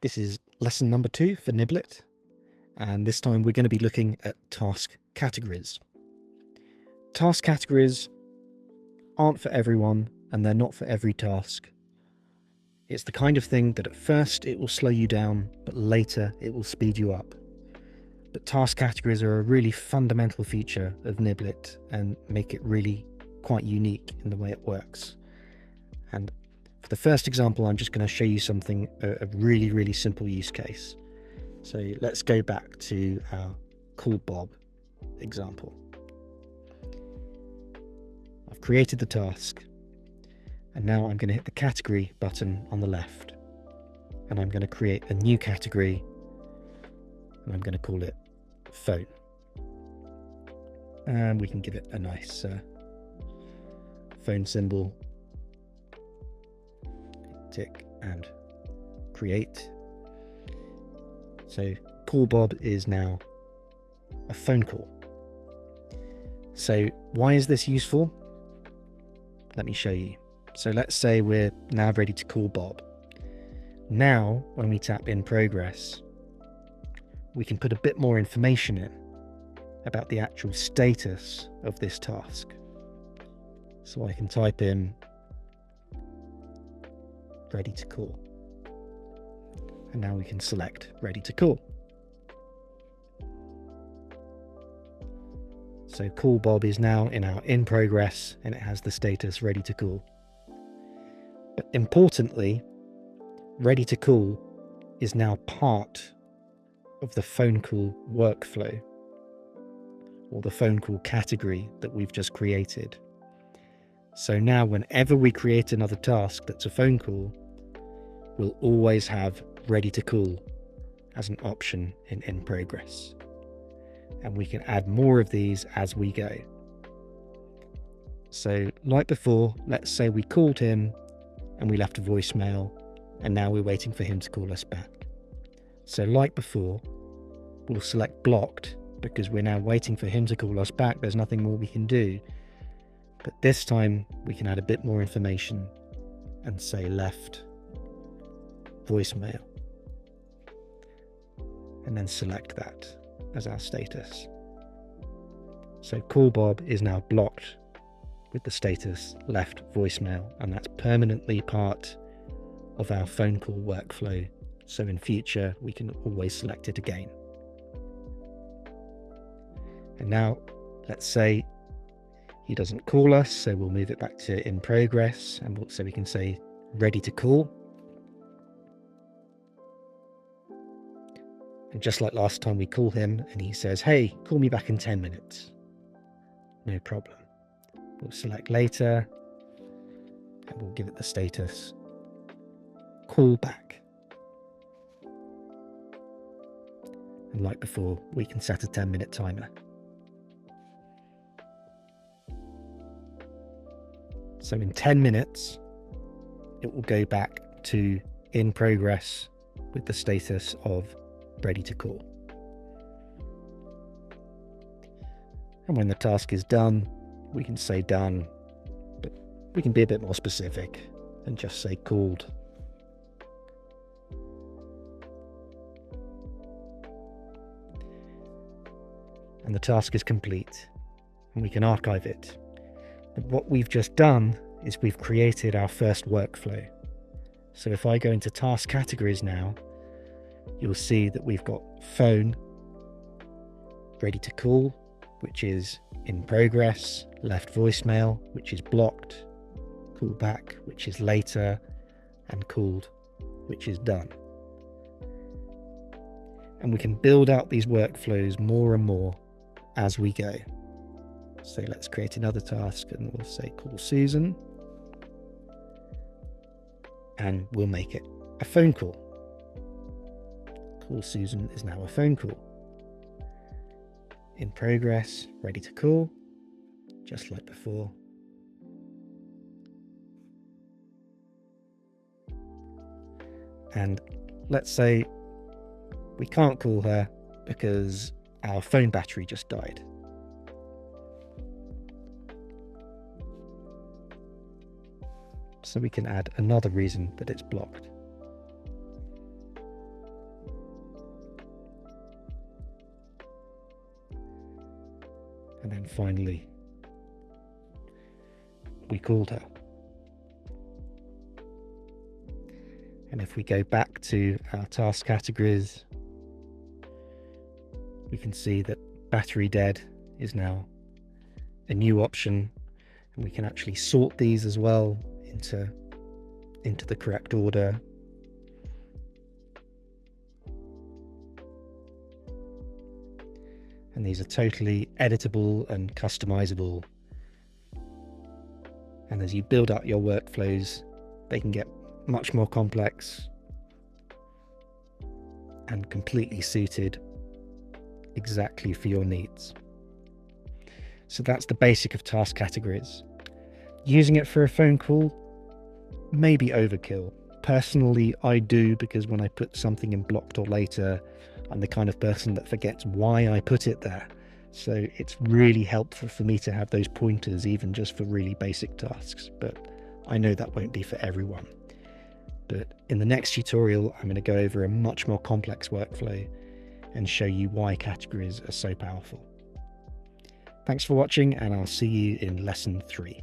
This is lesson number 2 for Nyblit, and this time we're going to be looking at task categories. Task categories aren't for everyone, and they're not for every task. It's the kind of thing that at first it will slow you down, but later it will speed you up. But task categories are a really fundamental feature of Nyblit and make it really quite unique in the way it works. And for the first example, I'm just going to show you something, a really simple use case. So let's go back to our call Bob example. I've created the task, and now I'm going to hit the category button on the left, and I'm going to create a new category, and I'm going to call it phone. And we can give it a nice phone symbol. Tick and create. So call Bob is now a phone call. So why is this useful? Let me show you. So let's say we're now ready to call Bob. Now when we tap in progress, we can put a bit more information in about the actual status of this task. So I can type in ready to call, and now we can select ready to call. So call Bob is now in progress, and it has the status ready to call. But importantly, ready to call is now part of the phone call workflow, or the phone call category that we've just created. So now whenever we create another task that's a phone call, we'll always have ready to call as an option in progress. And we can add more of these as we go. So like before, let's say we called him and we left a voicemail, and now we're waiting for him to call us back. So like before, we'll select blocked because we're now waiting for him to call us back. There's nothing more we can do. But this time we can add a bit more information and say left voicemail, and then select that as our status. So call Bob is now blocked with the status left voicemail, and that's permanently part of our phone call workflow. So in future we can always select it again. And now let's say he doesn't call us, so we'll move it back to in progress, and so we can say ready to call. And just like last time, we call him and he says, hey, call me back in 10 minutes. No problem. We'll select later, and we'll give it the status call back. And like before, we can set a 10-minute timer. So in 10 minutes, it will go back to in progress with the status of ready to call. And when the task is done, we can say done, but we can be a bit more specific and just say called. And the task is complete, and we can archive it. But what we've just done is we've created our first workflow. So if I go into task categories now, you'll see that we've got phone, ready to call, which is in progress, left voicemail, which is blocked, call back, which is later, and called, which is done. And we can build out these workflows more and more as we go. So let's create another task, and we'll say call Susan, and we'll make it a phone call. Call Susan is now a phone call. In progress, ready to call, just like before. And let's say we can't call her because our phone battery just died. So we can add another reason that it's blocked. And then finally, we called her. And if we go back to our task categories, we can see that battery dead is now a new option, and we can actually sort these as well into the correct order. And these are totally editable and customizable. And as you build up your workflows, they can get much more complex and completely suited exactly for your needs. So that's the basic of task categories. Using it for a phone call, maybe overkill. Personally, I do, because when I put something in blocked or later, I'm the kind of person that forgets why I put it there. So it's really helpful for me to have those pointers, even just for really basic tasks. But I know that won't be for everyone. But in the next tutorial, I'm going to go over a much more complex workflow and show you why categories are so powerful. Thanks for watching, and I'll see you in lesson 3.